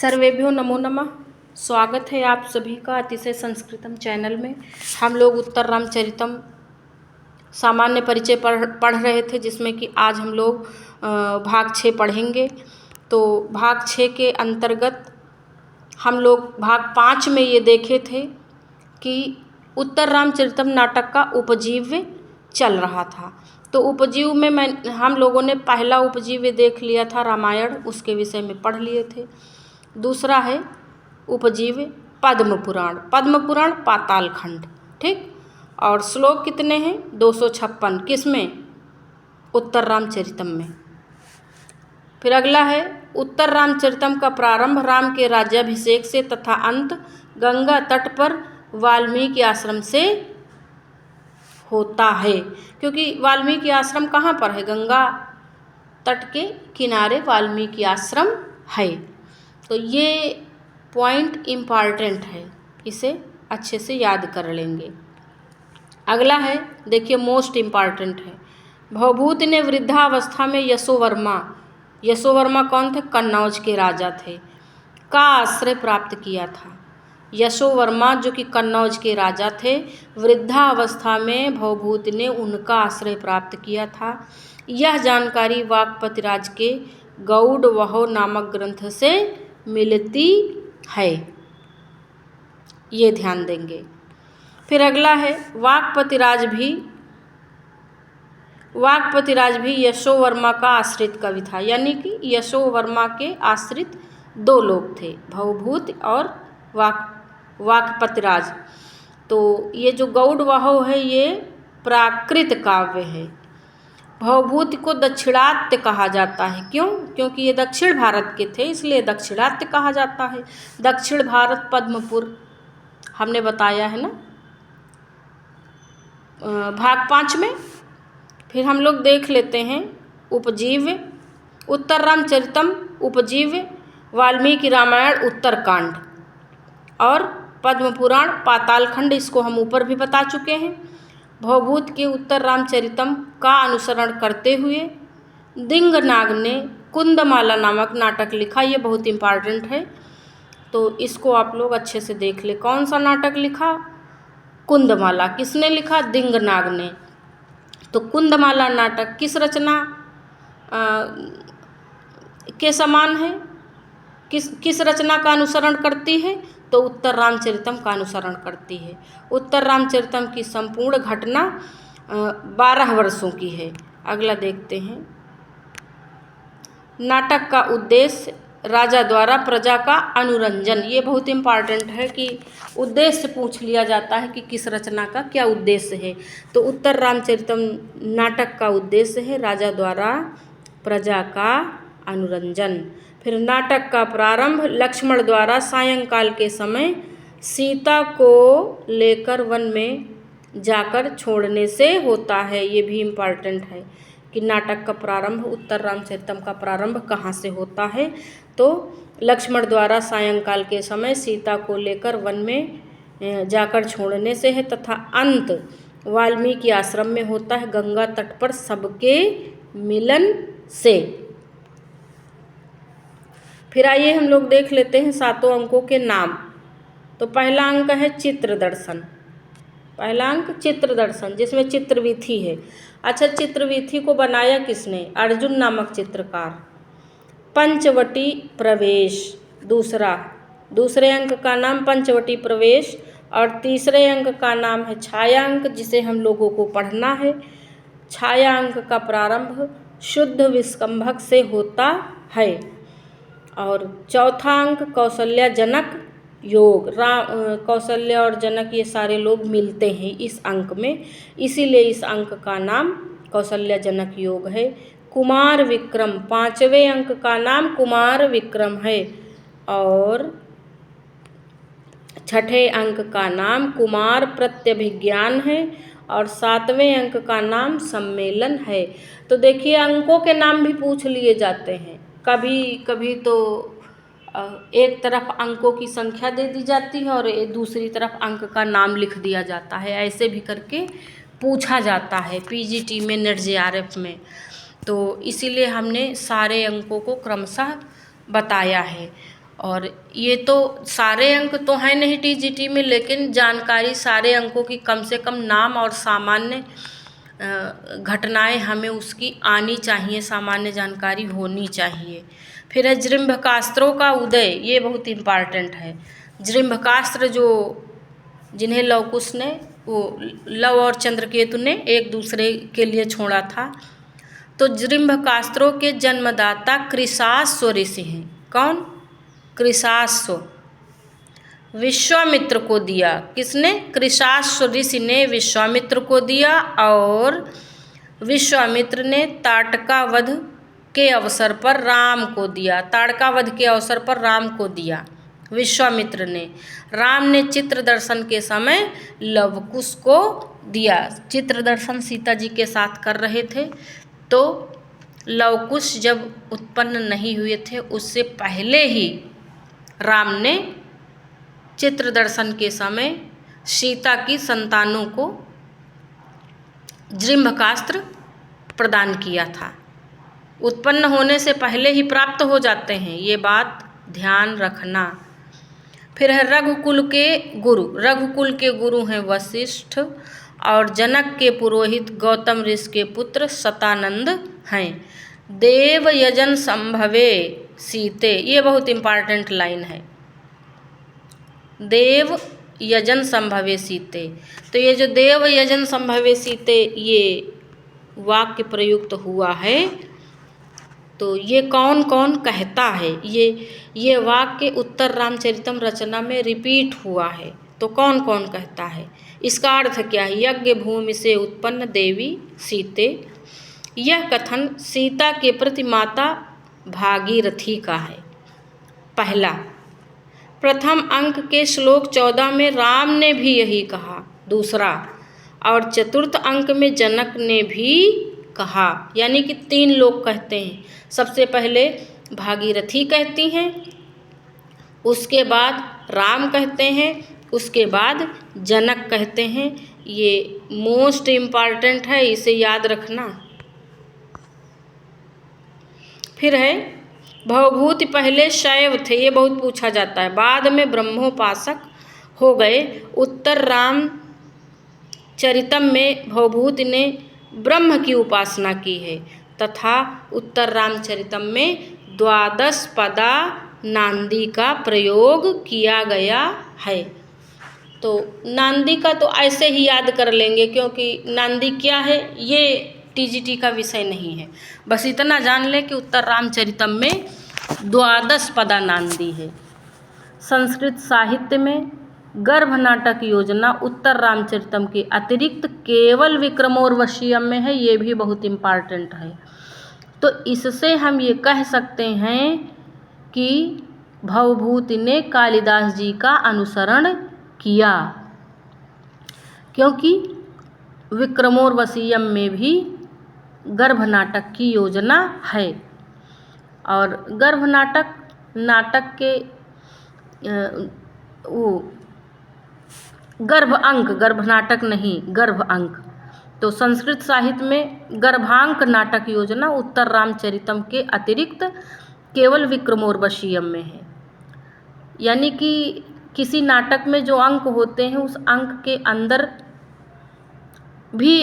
सर्वेभ्यो नमो नमः। स्वागत है आप सभी का अतिशय संस्कृतम चैनल में। हम लोग उत्तर रामचरितम सामान्य परिचय पढ़ रहे थे, जिसमें कि आज हम लोग भाग 6 पढ़ेंगे। तो भाग 6 के अंतर्गत हम लोग भाग 5 में ये देखे थे कि उत्तर रामचरितम नाटक का उपजीव्य चल रहा था। तो उपजीव में हम लोगों ने पहला उपजीव्य देख लिया था रामायण, उसके विषय में पढ़ लिए थे। दूसरा है उपजीव्य पद्म पुराण, पाताल खंड, ठीक। और श्लोक कितने हैं? 256। किसमें? उत्तर रामचरितम में। फिर अगला है उत्तर रामचरितम का प्रारंभ राम के राज्याभिषेक से तथा अंत गंगा तट पर वाल्मीकि आश्रम से होता है, क्योंकि वाल्मीकि आश्रम कहाँ पर है? गंगा तट के किनारे वाल्मीकि आश्रम है। तो ये पॉइंट इम्पॉर्टेंट है, इसे अच्छे से याद कर लेंगे। अगला है, देखिए मोस्ट इम्पॉर्टेंट है, भवभूति ने वृद्धावस्था में यशोवर्मा कौन थे? कन्नौज के राजा थे, का आश्रय प्राप्त किया था। यशोवर्मा जो कि कन्नौज के राजा थे, वृद्धावस्था में भवभूति ने उनका आश्रय प्राप्त किया था। यह जानकारी वाक्पतिराज के गौड़ वहो नामक ग्रंथ से मिलती है, ये ध्यान देंगे। फिर अगला है वाक्पतिराज भी यशोवर्मा का आश्रित कवि था, यानी कि यशोवर्मा के आश्रित 2 लोग थे, भवभूति और वाक्पतिराज। तो ये जो गौड़ वहो है ये प्राकृत काव्य है। भवभूति को दक्षिणात्य कहा जाता है, क्यों? क्योंकि ये दक्षिण भारत के थे, इसलिए दक्षिणात्य कहा जाता है। दक्षिण भारत पद्मपुर हमने बताया है ना भाग 5 में। फिर हम लोग देख लेते हैं उपजीव्य उत्तर रामचरितम उपजीव्य वाल्मीकि रामायण उत्तरकांड और पद्म पुराण पाताल खंड, इसको हम ऊपर भी बता चुके हैं। भवभूत के उत्तर रामचरितम का अनुसरण करते हुए दिंगनाग ने कुंदमाला नामक नाटक लिखा। ये बहुत इम्पॉर्टेंट है, तो इसको आप लोग अच्छे से देख ले। कौन सा नाटक लिखा? कुंदमाला। किसने लिखा? दिंगनाग ने। तो कुंदमाला नाटक किस रचना के समान है? किस रचना का अनुसरण करती है? तो उत्तर रामचरितम का अनुसरण करती है। उत्तर रामचरितम की संपूर्ण घटना 12 वर्षों की है। अगला देखते हैं, नाटक का उद्देश्य राजा द्वारा प्रजा का अनुरंजन। ये बहुत इम्पॉर्टेंट है कि उद्देश्य पूछ लिया जाता है कि किस रचना का क्या उद्देश्य है। तो उत्तर रामचरितम नाटक का उद्देश्य है राजा द्वारा प्रजा का अनुरंजन। फिर नाटक का प्रारंभ लक्ष्मण द्वारा सायंकाल के समय सीता को लेकर वन में जाकर छोड़ने से होता है। ये भी इम्पॉर्टेंट है कि नाटक का प्रारंभ, उत्तर रामचरितम का प्रारंभ कहाँ से होता है? तो लक्ष्मण द्वारा सायंकाल के समय सीता को लेकर वन में जाकर छोड़ने से है तथा अंत वाल्मीकि आश्रम में होता है, गंगा तट पर सबके मिलन से। फिर आइए हम लोग देख लेते हैं 7 अंकों के नाम। तो पहला अंक है चित्रदर्शन। पहला अंक चित्रदर्शन, जिसमें चित्रवीथी है। अच्छा, चित्रवीथी को बनाया किसने? अर्जुन नामक चित्रकार। पंचवटी प्रवेश दूसरे अंक का नाम पंचवटी प्रवेश, और तीसरे अंक का नाम है छाया अंक, जिसे हम लोगों को पढ़ना है। छाया अंक का प्रारंभ शुद्ध विस्कंभक से होता है। और चौथा अंक कौशल्या जनक योग। कौशल्य और जनक ये सारे लोग मिलते हैं इस अंक में, इसीलिए इस अंक का नाम कौशल्या जनक योग है। कुमार विक्रम, 5वें अंक का नाम कुमार विक्रम है। और 6ठे अंक का नाम कुमार प्रत्यभिज्ञान है। और 7वें अंक का नाम सम्मेलन है। तो देखिए, अंकों के नाम भी पूछ लिए जाते हैं। कभी कभी तो एक तरफ अंकों की संख्या दे दी जाती है और दूसरी तरफ अंक का नाम लिख दिया जाता है। ऐसे भी करके पूछा जाता है पीजीटी में, नेट जेआरएफ में। तो इसीलिए हमने सारे अंकों को क्रमशः बताया है। और ये तो सारे अंक तो हैं नहीं टीजीटी में, लेकिन जानकारी सारे अंकों की कम से कम नाम और सामान्य घटनाएं हमें उसकी आनी चाहिए, सामान्य जानकारी होनी चाहिए। फिर है जृंभकास्त्रों का उदय, ये बहुत इम्पॉर्टेंट है। जृंभकास्त्र जो जिन्हें लव कुश ने, वो लव और चंद्रकेतु ने एक दूसरे के लिए छोड़ा था। तो जृंभकास्त्रों के जन्मदाता कृशाश्व ऋषि हैं। कौन? कृशाश्व। विश्वामित्र को दिया। किसने? कृशाश्व ऋषि ने विश्वामित्र को दिया, और विश्वामित्र ने ताड़का वध के अवसर पर राम को दिया। ताड़का वध के अवसर पर राम को दिया विश्वामित्र ने। राम ने चित्र दर्शन के समय लव कुश को दिया। चित्र दर्शन सीता जी के साथ कर रहे थे, तो लव कुश जब उत्पन्न नहीं हुए थे उससे पहले ही राम ने चित्र दर्शन के समय सीता की संतानों को जृंभकास्त्र प्रदान किया था। उत्पन्न होने से पहले ही प्राप्त हो जाते हैं, ये बात ध्यान रखना। फिर है रघुकुल के गुरु। रघुकुल के गुरु हैं वशिष्ठ, और जनक के पुरोहित गौतम ऋषि के पुत्र शतानंद हैं। देव यजन संभवे सीते, ये बहुत इम्पॉर्टेंट लाइन है। देव यजन संभवे सीते, तो ये जो देव यजन संभवे सीते ये वाक्य प्रयुक्त हुआ है, तो ये कौन कौन कहता है? ये वाक्य उत्तर रामचरितम रचना में रिपीट हुआ है, तो कौन कौन कहता है? इसका अर्थ क्या है? यज्ञ भूमि से उत्पन्न देवी सीते। यह कथन सीता के प्रति माता भागीरथी का है। पहला, प्रथम अंक के श्लोक 14 में राम ने भी यही कहा। दूसरा, और चतुर्थ अंक में जनक ने भी कहा, यानी कि 3 लोग कहते हैं। सबसे पहले भागीरथी कहती हैं, उसके बाद राम कहते हैं, उसके बाद जनक कहते हैं। ये मोस्ट इम्पॉर्टेंट है, इसे याद रखना। फिर है भवभूति, पहले शैव थे, ये बहुत पूछा जाता है, बाद में ब्रह्मोपासक हो गए। उत्तर राम चरितम में भवभूति ने ब्रह्म की उपासना की है, तथा उत्तर रामचरितम में 12 पदा नांदी का प्रयोग किया गया है। तो नांदी का तो ऐसे ही याद कर लेंगे, क्योंकि नांदी क्या है ये टीजीटी का विषय नहीं है। बस इतना जान लें कि उत्तर रामचरितम में 12 पदा नांदी है। संस्कृत साहित्य में गर्भ नाटक योजना उत्तर रामचरितम के अतिरिक्त केवल विक्रमोर्वशीयम में है, ये भी बहुत इम्पॉर्टेंट है। तो इससे हम ये कह सकते हैं कि भवभूति ने कालिदास जी का अनुसरण किया, क्योंकि विक्रमोर्वशीयम में भी गर्भ नाटक की योजना है। और गर्भ नाटक के वो गर्भ अंक, गर्भ नाटक नहीं, गर्भ अंक। तो संस्कृत साहित्य में गर्भांक नाटक योजना उत्तर रामचरितम के अतिरिक्त केवल विक्रमोर्वशीयम में है। यानी कि किसी नाटक में जो अंक होते हैं उस अंक के अंदर भी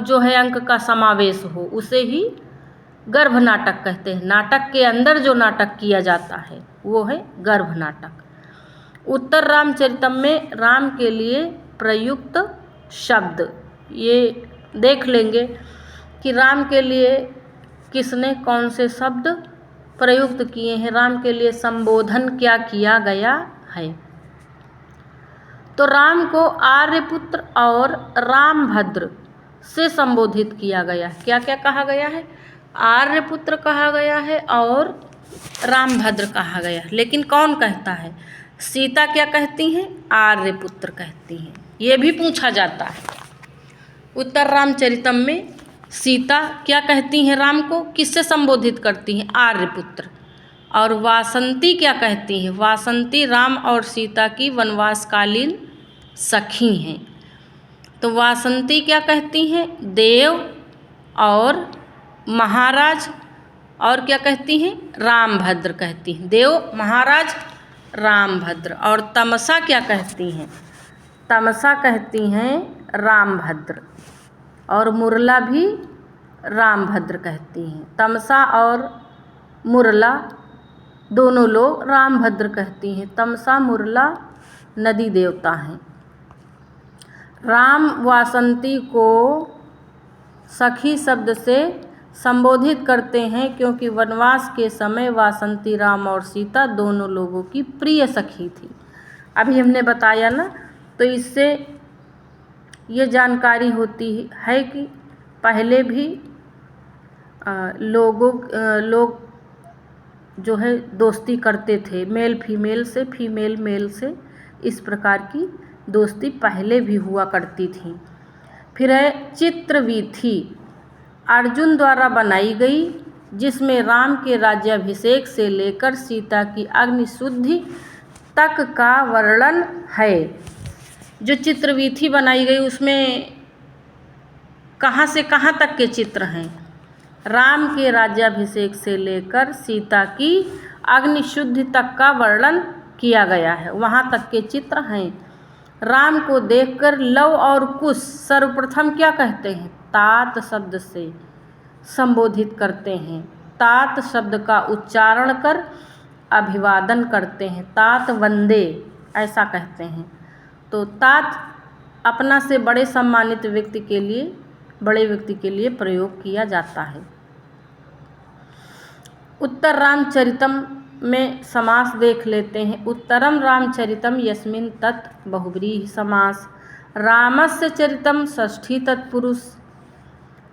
जो है अंक का समावेश हो, उसे ही गर्भ नाटक कहते हैं। नाटक के अंदर जो नाटक किया जाता है वो है गर्भ नाटक। उत्तर रामचरितम में राम के लिए प्रयुक्त शब्द, ये देख लेंगे कि राम के लिए किसने कौन से शब्द प्रयुक्त किए हैं, राम के लिए संबोधन क्या किया गया है। तो राम को आर्यपुत्र और रामभद्र से संबोधित किया गया है। क्या क्या कहा गया है? आर्यपुत्र कहा गया है और रामभद्र कहा गया है। लेकिन कौन कहता है? सीता क्या कहती हैं? आर्यपुत्र कहती हैं। ये भी पूछा जाता है। उत्तर रामचरितम में सीता क्या कहती हैं राम को? किससे संबोधित करती हैं? आर्यपुत्र। और वासंती क्या कहती हैं? वासंती राम और सीता की वनवासकालीन सखी हैं। तो वासंती क्या कहती हैं? देव और महाराज और क्या कहती हैं? रामभद्र कहती हैं, देव महाराज रामभद्र। और तमसा क्या कहती हैं? तमसा कहती हैं रामभद्र। और मुरला भी रामभद्र कहती हैं। तमसा और मुरला दोनों लोग रामभद्र कहती हैं। तमसा मुरला नदी देवता हैं। राम वासंती को सखी शब्द से संबोधित करते हैं क्योंकि वनवास के समय वासंती राम और सीता दोनों लोगों की प्रिय सखी थी। अभी हमने बताया ना, तो इससे ये जानकारी होती है कि पहले भी लोग जो है दोस्ती करते थे, मेल फीमेल से, फीमेल मेल से, इस प्रकार की दोस्ती पहले भी हुआ करती थी। फिर है चित्रवीथी, अर्जुन द्वारा बनाई गई, जिसमें राम के राज्याभिषेक से लेकर सीता की अग्निशुद्धि तक का वर्णन है। जो चित्रवीथी बनाई गई उसमें कहाँ से कहाँ तक के चित्र हैं? राम के राज्याभिषेक से लेकर सीता की अग्निशुद्धि तक का वर्णन किया गया है, वहाँ तक के चित्र हैं। राम को देखकर लव और कुश सर्वप्रथम क्या कहते हैं? तात शब्द से संबोधित करते हैं। तात शब्द का उच्चारण कर अभिवादन करते हैं। तात वंदे ऐसा कहते हैं। तो तात अपना से बड़े सम्मानित व्यक्ति के लिए, बड़े व्यक्ति के लिए प्रयोग किया जाता है। उत्तर रामचरितम में समास देख लेते हैं। उत्तरम रामचरितम यस्मिन् तत् बहुव्रीहि समास। रामस्य चरितम षष्ठी तत्पुरुष।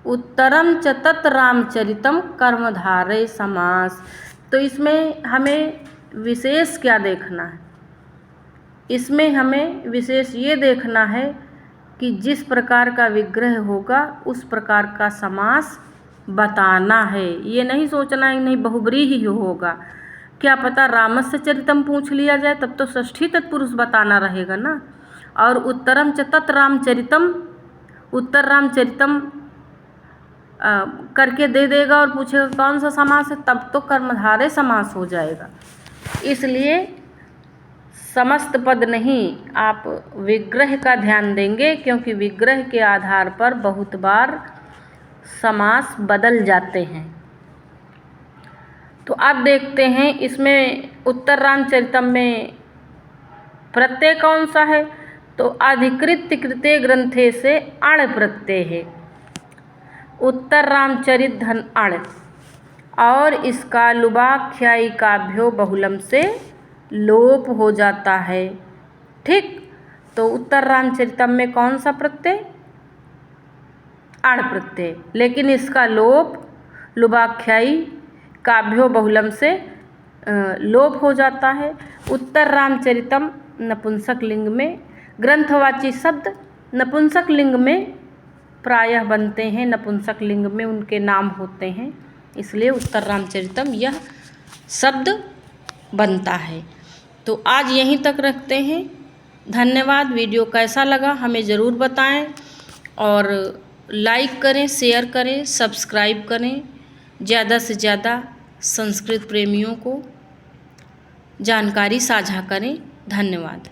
उत्तरम च तत् रामचरितम कर्मधारय समास। तो इसमें हमें विशेष क्या देखना है? इसमें हमें विशेष ये देखना है कि जिस प्रकार का विग्रह होगा उस प्रकार का समास बताना है। ये नहीं सोचना है नहीं बहुब्रीहि ही होगा, क्या पता रामस्य चरितम पूछ लिया जाए, तब तो षष्ठी तत्पुरुष बताना रहेगा ना। और उत्तरम च तत् रामचरितम, उत्तर रामचरितम करके दे देगा और पूछेगा कौन सा समास है, तब तो कर्मधारय समास हो जाएगा। इसलिए समस्त पद नहीं, आप विग्रह का ध्यान देंगे, क्योंकि विग्रह के आधार पर बहुत बार समास बदल जाते हैं। तो अब देखते हैं इसमें उत्तर रामचरितम में प्रत्यय कौन सा है? तो अधिकृत्य कृते ग्रंथे से अण प्रत्यय है। उत्तर रामचरित धन अण, और इसका लुबाख्यायी काभ्यो बहुलम से लोप हो जाता है। ठीक, तो उत्तर रामचरितम में कौन सा प्रत्यय? अण प्रत्यय, लेकिन इसका लोप लुबाख्यायी काभ्यो बहुलम से लोप हो जाता है। उत्तर रामचरितम नपुंसक लिंग में, ग्रंथवाची शब्द नपुंसक लिंग में प्रायः बनते हैं, नपुंसक लिंग में उनके नाम होते हैं, इसलिए उत्तर रामचरितम यह शब्द बनता है। तो आज यहीं तक रखते हैं। धन्यवाद। वीडियो कैसा लगा हमें ज़रूर बताएं, और लाइक करें, शेयर करें, सब्सक्राइब करें। ज़्यादा से ज़्यादा संस्कृत प्रेमियों को जानकारी साझा करें। धन्यवाद।